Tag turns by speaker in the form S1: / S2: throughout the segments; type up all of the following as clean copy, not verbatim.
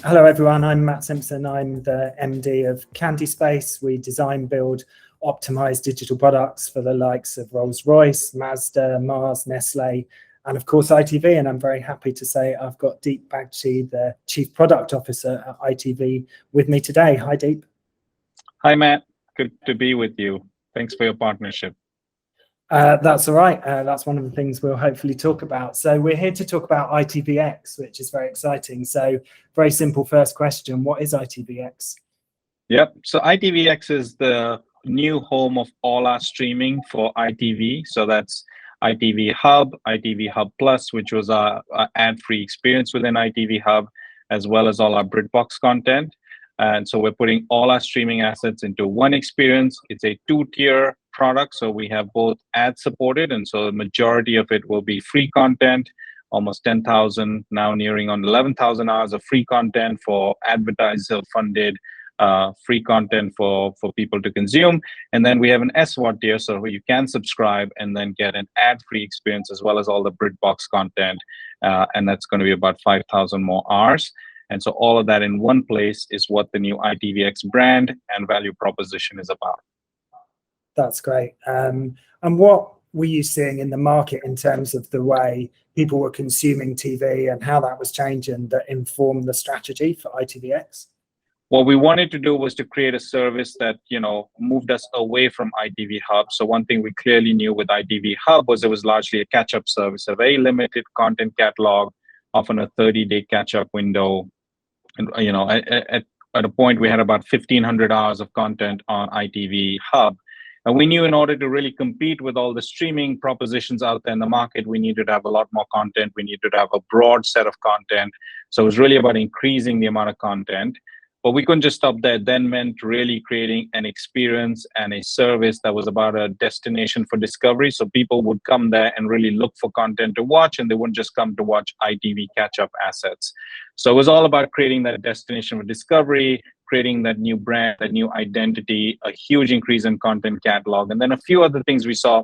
S1: Hello everyone, I'm Matt Simpson. I'm the MD of Candyspace. We design, build, optimize digital products for the likes of Rolls-Royce, Mazda, Mars, Nestle, and of course ITV. And I'm very happy to say I've got Deep Bachee, the Chief Product Officer at ITV, with me today. Hi, Deep.
S2: Hi, Matt. Good to be with you. Thanks for your partnership.
S1: That's all right. That's one of the things we'll hopefully talk about. So we're here to talk about ITVX, which is very exciting. So very simple first question. What is ITVX?
S2: Yep. So ITVX is the new home of all our streaming for ITV. So that's ITV Hub, ITV Hub Plus, which was our ad-free experience within ITV Hub, as well as all our BritBox content. And so we're putting all our streaming assets into one experience. It's a two-tier product. So we have both ad supported, and so the majority of it will be free content, almost 10,000, now nearing on 11,000 hours of free content for advertiser-funded free content for people to consume. And then we have an SVOD tier, so you can subscribe and then get an ad-free experience as well as all the BritBox content. And that's going to be about 5,000 more hours. And so all of that in one place is what the new ITVX brand and value proposition is about.
S1: That's great. And what were you seeing in the market in terms of the way people were consuming TV and how that was changing that informed the strategy for ITVX?
S2: What we wanted to do was to create a service that, moved us away from ITV Hub. So one thing we clearly knew with ITV Hub was it was largely a catch-up service, a very limited content catalog, often a 30-day catch-up window. And, at a point, we had about 1,500 hours of content on ITV Hub. And we knew in order to really compete with all the streaming propositions out there in the market, we needed to have a lot more content. We needed to have a broad set of content. So it was really about increasing the amount of content. But we couldn't just stop there. It then meant really creating an experience and a service that was about a destination for discovery. So people would come there and really look for content to watch, and they wouldn't just come to watch ITV catch-up assets. So it was all about creating that destination for discovery, creating that new brand, that new identity, a huge increase in content catalog. And then a few other things we saw.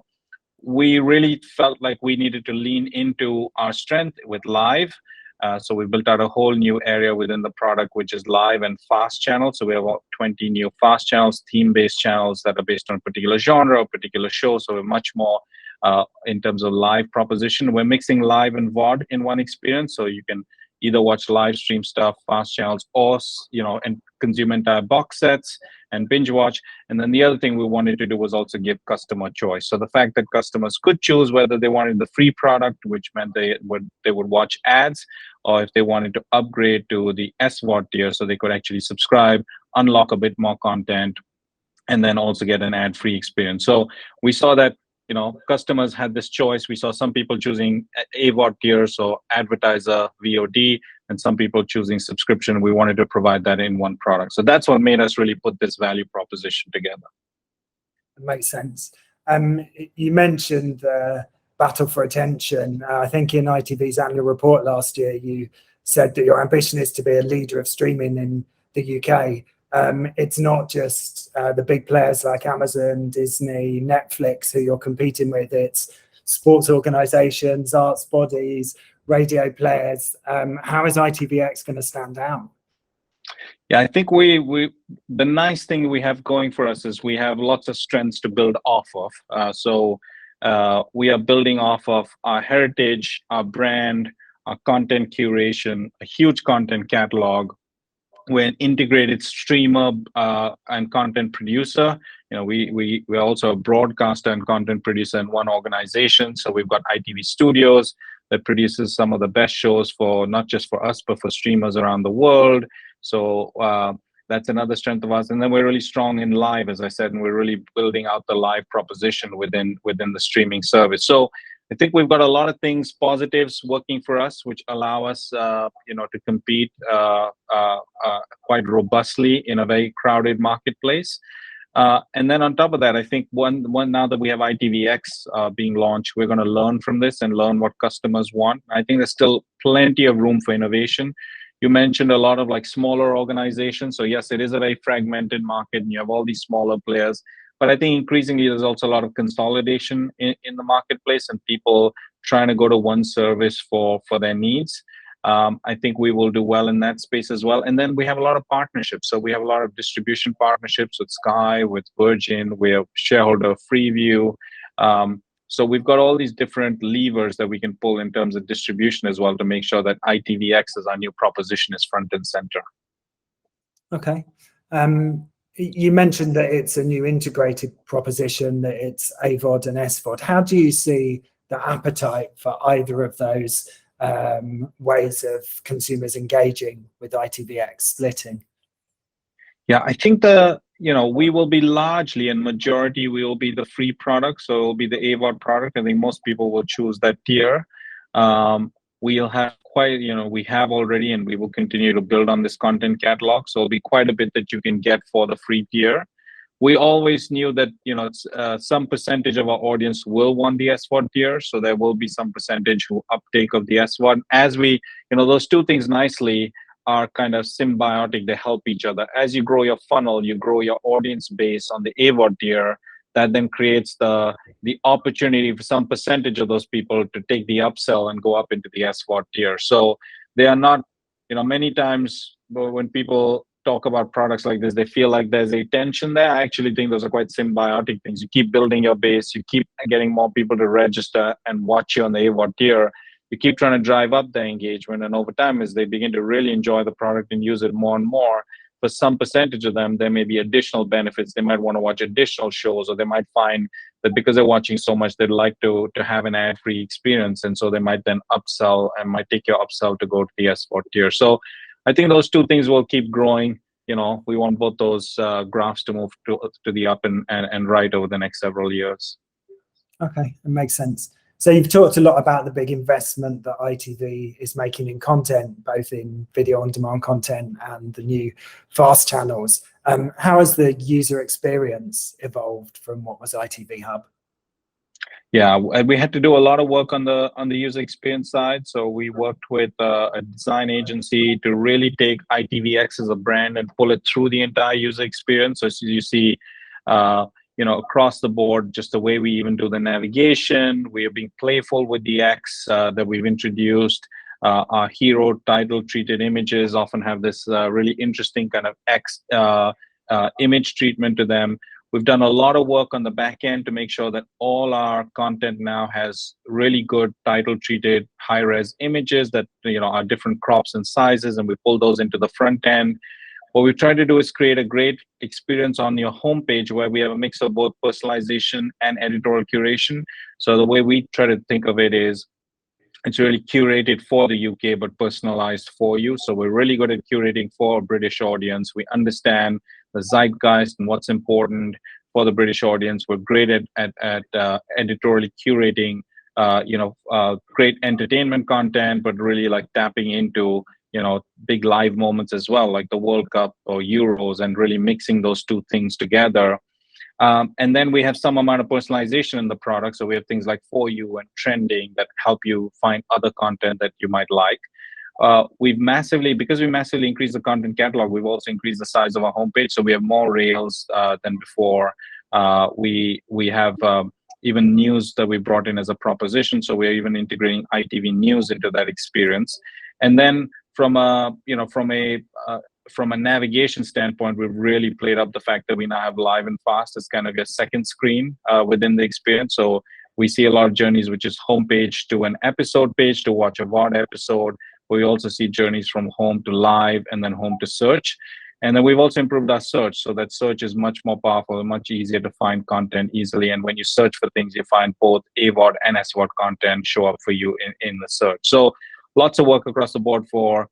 S2: We really felt like we needed to lean into our strength with live. So we built out a whole new area within the product, which is live and fast channels. So we have about 20 new fast channels, theme-based channels that are based on a particular genre, a particular show. So we're much more in terms of live proposition. We're mixing live and VOD in one experience. So you can either watch live stream stuff, fast channels, or and consume entire box sets and binge watch. And then the other thing we wanted to do was also give customer choice. So the fact that customers could choose whether they wanted the free product, which meant they would watch ads, or if they wanted to upgrade to the SVOD tier, so they could actually subscribe, unlock a bit more content, and then also get an ad-free experience. So we saw that customers had this choice. We saw some people choosing AVOD tier, so advertiser VOD, and some people choosing subscription. We wanted to provide that in one product. So that's what made us really put this value proposition together.
S1: It makes sense. You mentioned the battle for attention. I think in ITV's annual report last year, you said that your ambition is to be a leader of streaming in the UK. It's not just the big players like Amazon, Disney, Netflix who you're competing with. It's sports organizations, arts bodies, radio players. How is ITVX going to stand out?
S2: Yeah, I think the nice thing we have going for us is we have lots of strengths to build off of. So we are building off of our heritage, our brand, our content curation, a huge content catalog. We're an integrated streamer and content producer. We're also a broadcaster and content producer in one organization. So we've got ITV Studios that produces some of the best shows for not just for us, but for streamers around the world. So that's another strength of ours. And then we're really strong in live, as I said, and we're really building out the live proposition within the streaming service. So I think we've got a lot of things, positives working for us, which allow us, to compete quite robustly in a very crowded marketplace. And then on top of that, I think one now that we have ITVX being launched, we're going to learn from this and learn what customers want. I think there's still plenty of room for innovation. You mentioned a lot of smaller organizations. So yes, it is a very fragmented market, and you have all these smaller players. But I think increasingly there's also a lot of consolidation in the marketplace, and people trying to go to one service for their needs. I think we will do well in that space as well. And then we have a lot of partnerships. So we have a lot of distribution partnerships with Sky, with Virgin. We have shareholder Freeview. So we've got all these different levers that we can pull in terms of distribution as well to make sure that ITVX as our new proposition is front and center.
S1: Okay. You mentioned that it's a new integrated proposition, that it's AVOD and SVOD. How do you see the appetite for either of those ways of consumers engaging with ITVX splitting?
S2: Yeah, I think we will be largely, in majority, we will be the free product. So it will be the AVOD product. I think most people will choose that tier. We'll have we have already, and we will continue to build on this content catalog. So it'll be quite a bit that you can get for the free tier. We always knew that, some percentage of our audience will want the SVOD tier. So there will be some percentage who uptake of the SVOD. As we, those two things nicely are kind of symbiotic. They help each other. As you grow your funnel, you grow your audience base on the AVOD tier. That then creates the opportunity for some percentage of those people to take the upsell and go up into the SVOD tier. So they are not, many times when people talk about products like this, they feel like there's a tension there. I actually think those are quite symbiotic things. You keep building your base, you keep getting more people to register and watch you on the AVOD tier. You keep trying to drive up their engagement, and over time, as they begin to really enjoy the product and use it more and more, for some percentage of them, there may be additional benefits. They might want to watch additional shows, or they might find that because they're watching so much, they'd like to have an ad-free experience, and so they might then upsell and might take your upsell to go to the SVOD tier. So I think those two things will keep growing. We want both those graphs to move to the up and right over the next several years.
S1: Okay, that makes sense. So you've talked a lot about the big investment that ITV is making in content, both in video on demand content and the new fast channels. How has the user experience evolved from what was ITV Hub?
S2: Yeah, we had to do a lot of work on the user experience side. So we worked with a design agency to really take ITVX as a brand and pull it through the entire user experience. So as you see, across the board, just the way we even do the navigation, we are being playful with the X that we've introduced. Our hero title treated images often have this really interesting kind of X image treatment to them. We've done a lot of work on the back end to make sure that all our content now has really good title treated high-res images that are different crops and sizes, and we pull those into the front end. What we try to do is create a great experience on your homepage where we have a mix of both personalization and editorial curation. So the way we try to think of it is it's really curated for the UK, but personalized for you. So we're really good at curating for a British audience. We understand the zeitgeist and what's important for the British audience. We're great at editorially curating, great entertainment content, but really like tapping into big live moments as well, like the World Cup or Euros, and really mixing those two things together. And then we have some amount of personalization in the product. So we have things like For You and trending that help you find other content that you might like. Because we massively increased the content catalog, we've also increased the size of our homepage. So we have more rails than before. We have even news that we brought in as a proposition. So we're even integrating ITV News into that experience. And then from a navigation standpoint, we've really played up the fact that we now have live and fast as kind of a second screen within the experience. So we see a lot of journeys, which is homepage to an episode page to watch a VOD episode. We also see journeys from home to live and then home to search. And then we've also improved our search so that search is much more powerful and much easier to find content easily. And when you search for things, you find both AVOD and SVOD content show up for you in the search. So lots of work across the board for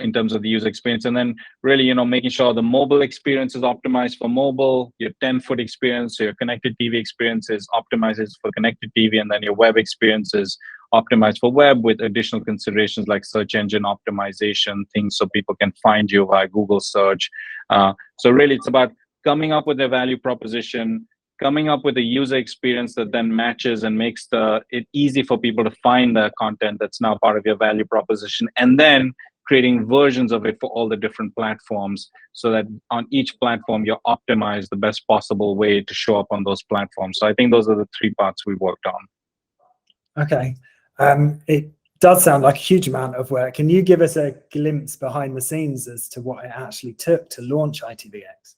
S2: in terms of the user experience, and then really making sure the mobile experience is optimized for mobile, your 10-foot experience, so your connected TV experience is optimized for connected TV, and then your web experience is optimized for web with additional considerations like search engine optimization, things so people can find you via Google search. So really it's about coming up with a value proposition, coming up with a user experience that then matches and makes it easy for people to find the content that's now part of your value proposition, and then creating versions of it for all the different platforms so that on each platform you're optimized the best possible way to show up on those platforms. So I think those are the three parts we worked on.
S1: Okay. does sound like a huge amount of work. Can you give us a glimpse behind the scenes as to what it actually took to launch ITVX?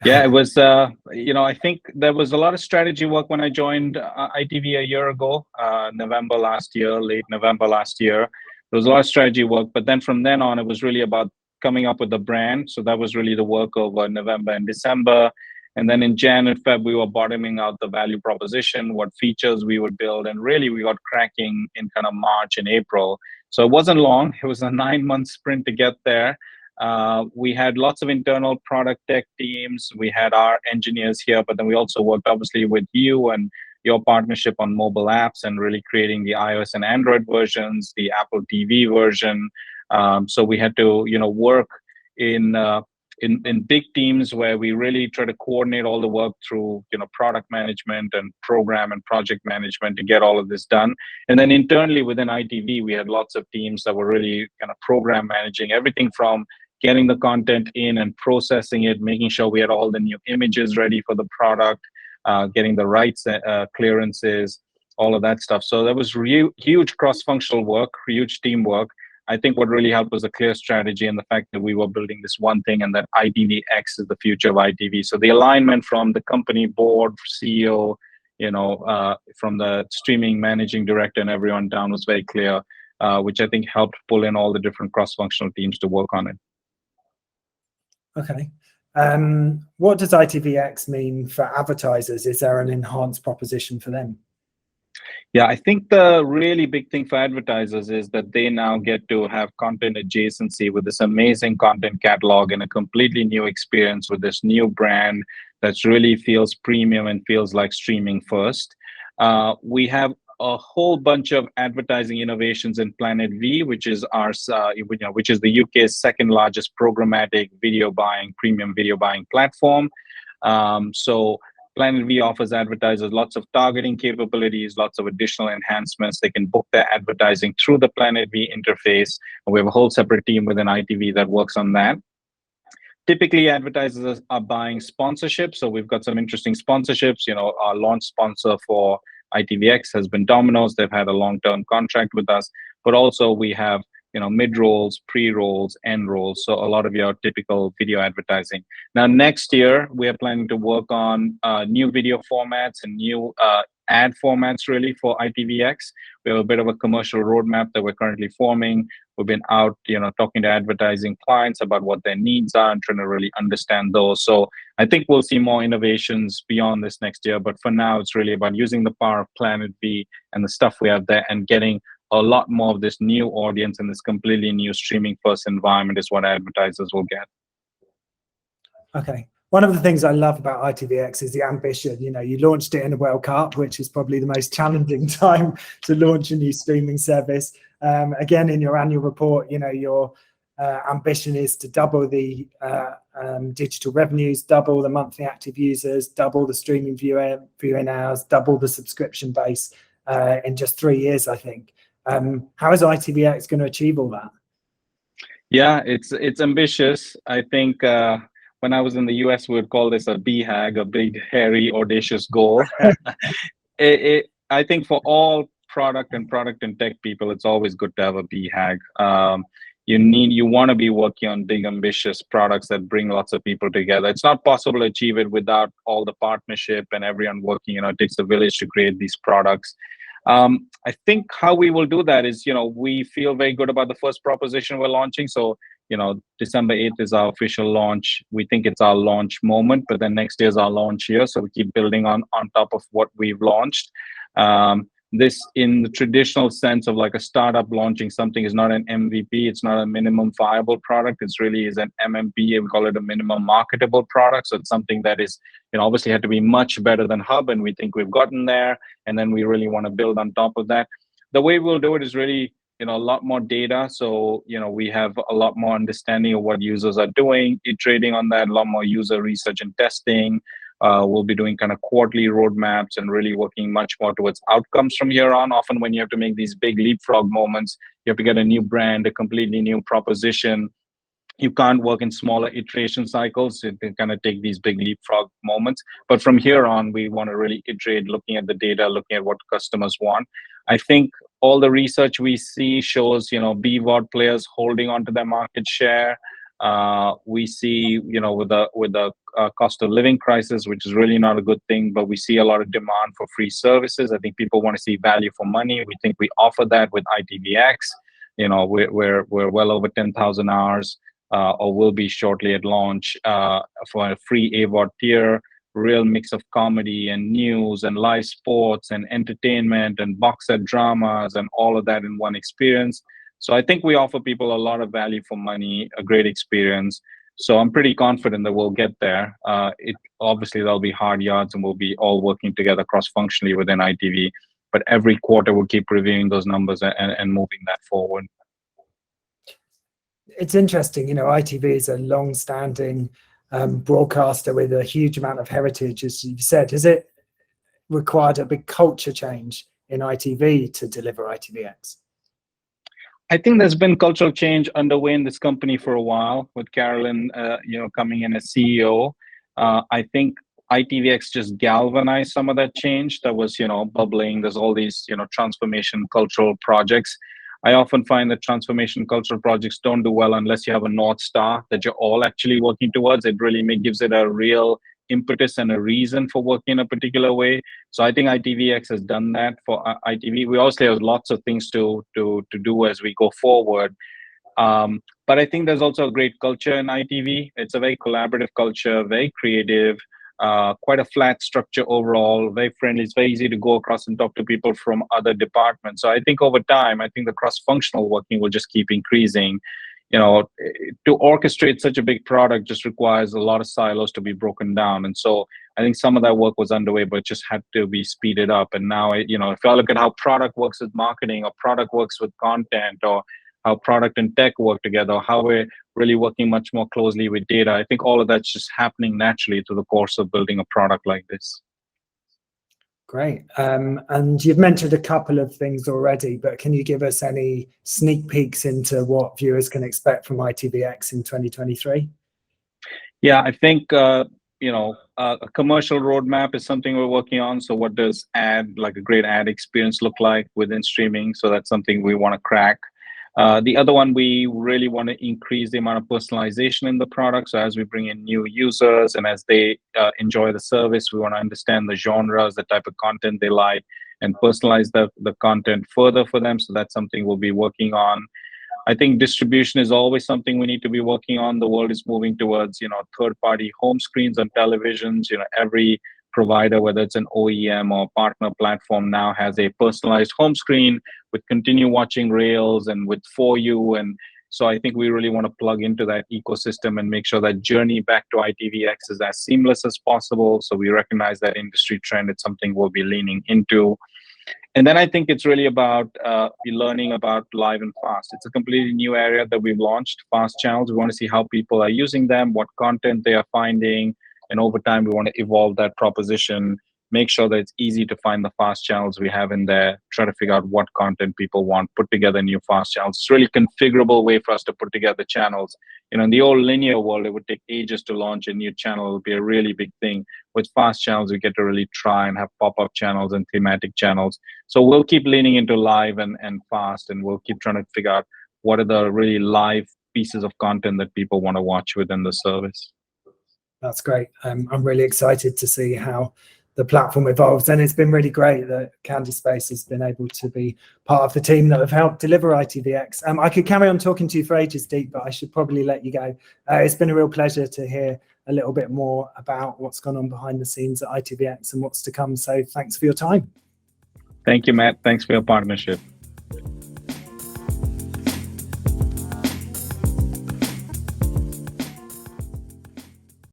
S2: Yeah, it was, I think there was a lot of strategy work when I joined ITV a year ago, November last year, late November last year. There was a lot of strategy work, but then from then on, it was really about coming up with the brand. So that was really the work over November and December. And then in Jan and Feb, we were bottoming out the value proposition, what features we would build. And really, we got cracking in kind of March and April. So it wasn't long. It was a 9-month sprint to get there. We had lots of internal product tech teams. We had our engineers here, but then we also worked obviously with you and your partnership on mobile apps and really creating the iOS and Android versions, the Apple TV version. So we had to, work in big teams where we really try to coordinate all the work through, product management and program and project management to get all of this done. And then internally within ITV, we had lots of teams that were really kind of program managing everything from getting the content in and processing it, making sure we had all the new images ready for the product, getting the rights clearances, all of that stuff. So there was huge cross-functional work, huge teamwork. I think what really helped was a clear strategy and the fact that we were building this one thing and that ITVX is the future of ITV. So the alignment from the company board, CEO, from the streaming managing director and everyone down was very clear, which I think helped pull in all the different cross-functional teams to work on it.
S1: Okay. What does ITVX mean for advertisers? Is there an enhanced proposition for them?
S2: Yeah, I think the really big thing for advertisers is that they now get to have content adjacency with this amazing content catalog and a completely new experience with this new brand that really feels premium and feels like streaming first. We have a whole bunch of advertising innovations in Planet V, which is which is the UK's second largest programmatic premium video buying platform. So Planet V offers advertisers lots of targeting capabilities, lots of additional enhancements. They can book their advertising through the Planet V interface. And we have a whole separate team within ITV that works on that. Typically, advertisers are buying sponsorships. So we've got some interesting sponsorships. Our launch sponsor for ITVX has been Domino's. They've had a long-term contract with us. But also we have mid-rolls, pre-rolls, end rolls. So a lot of your typical video advertising. Now, next year, we are planning to work on new video formats and new ad formats really for ITVX. We have a bit of a commercial roadmap that we're currently forming. We've been out, talking to advertising clients about what their needs are and trying to really understand those. So I think we'll see more innovations beyond this next year. But for now, it's really about using the power of Planet V and the stuff we have there and getting a lot more of this new audience and this completely new streaming first environment is what advertisers will get.
S1: Okay. One of the things I love about ITVX is the ambition. You launched it in a World Cup, which is probably the most challenging time to launch a new streaming service. Again, in your annual report, your ambition is to double the digital revenues, double the monthly active users, double the streaming viewing hours, double the subscription base in just 3 years, I think. How is ITVX going to achieve all that? Yeah,
S2: it's ambitious. I think when I was in the US, we would call this a BHAG, a big, hairy, audacious goal. I think for all product and tech people, it's always good to have a BHAG. You want to be working on big, ambitious products that bring lots of people together. It's not possible to achieve it without all the partnership and everyone working. It takes a village to create these products. I think how we will do that is, we feel very good about the first proposition we're launching. So, December 8th is our official launch. We think it's our launch moment, but then next year is our launch year. So we keep building on top of what we've launched. This, in the traditional sense of like a startup launching something, is not an MVP. It's not a minimum viable product. It's really is an MMP. We call it a minimum marketable product. So it's something that is, obviously had to be much better than Hub, and we think we've gotten there. And then we really want to build on top of that. The way we'll do it is really, a lot more data. So, we have a lot more understanding of what users are doing, iterating on that, a lot more user research and testing. We'll be doing kind of quarterly roadmaps and really working much more towards outcomes from here on. Often when you have to make these big leapfrog moments, you have to get a new brand, a completely new proposition. You can't work in smaller iteration cycles. You can kind of take these big leapfrog moments. But from here on, we want to really iterate, looking at the data, looking at what customers want. I think all the research we see shows, BVOD players holding onto their market share. We see, with the cost of living crisis, which is really not a good thing, but we see a lot of demand for free services. I think people want to see value for money. We think we offer that with ITVX. We're well over 10,000 hours, or will be shortly at launch, for a free AVOD tier. Real mix of comedy and news and live sports and entertainment and box set dramas and all of that in one experience. So I think we offer people a lot of value for money, a great experience. So I'm pretty confident that we'll get there. Obviously there'll be hard yards and we'll be all working together cross-functionally within ITV. But every quarter we'll keep reviewing those numbers and moving that forward.
S1: It's interesting, ITV is a long-standing broadcaster with a huge amount of heritage, as you said. Has it required a big culture change in ITV to deliver ITVX?
S2: I think there's been cultural change underway in this company for a while, with Carolyn, coming in as CEO. I think ITVX just galvanized some of that change that was, bubbling. There's all these, transformation cultural projects. I often find that transformation cultural projects don't do well unless you have a North Star that you're all actually working towards. It really gives it a real impetus and a reason for working in a particular way. So I think ITVX has done that for ITV. We obviously have lots of things to do as we go forward. But I think there's also a great culture in ITV. It's a very collaborative culture, very creative, quite a flat structure overall, very friendly. It's very easy to go across and talk to people from other departments. So I think over time, I think the cross-functional working will just keep increasing. To orchestrate such a big product just requires a lot of silos to be broken down. And so I think some of that work was underway, but just had to be speeded up. And now, if I look at how product works with marketing, or product works with content, or how product and tech work together, how we're really working much more closely with data, I think all of that's just happening naturally through the course of building a product like this.
S1: Great. And you've mentioned a couple of things already, but can you give us any sneak peeks into what viewers can expect from ITVX in 2023? Yeah,
S2: I think, a commercial roadmap is something we're working on. So what does a great ad experience look like within streaming? So that's something we want to crack. The other one, we really want to increase the amount of personalization in the product. So as we bring in new users and as they enjoy the service, we want to understand the genres, the type of content they like, and personalize the content further for them. So that's something we'll be working on. I think distribution is always something we need to be working on. The world is moving towards, third-party home screens on televisions. Every provider, whether it's an OEM or partner platform, now has a personalized home screen with continue watching rails and with For You. And so I think we really want to plug into that ecosystem and make sure that journey back to ITVX is as seamless as possible. So we recognize that industry trend. It's something we'll be leaning into. And then I think it's really about learning about live and fast. It's a completely new area that we've launched, fast channels. We want to see how people are using them, what content they are finding. And over time, we want to evolve that proposition, make sure that it's easy to find the fast channels we have in there, try to figure out what content people want, put together new fast channels. It's a really configurable way for us to put together channels. In the old linear world, it would take ages to launch a new channel. It would be a really big thing. With fast channels, we get to really try and have pop-up channels and thematic channels. So we'll keep leaning into live and fast, and we'll keep trying to figure out what are the really live pieces of content that people want to watch within the service.
S1: That's great. I'm really excited to see how the platform evolves, and it's been really great that Candyspace has been able to be part of the team that have helped deliver ITVX. I could carry on talking to you for ages, Deep, but I should probably let you go. It's been a real pleasure to hear a little bit more about what's gone on behind the scenes at ITVX and what's to come. So thanks for your time.
S2: Thank you, Matt. Thanks for your partnership.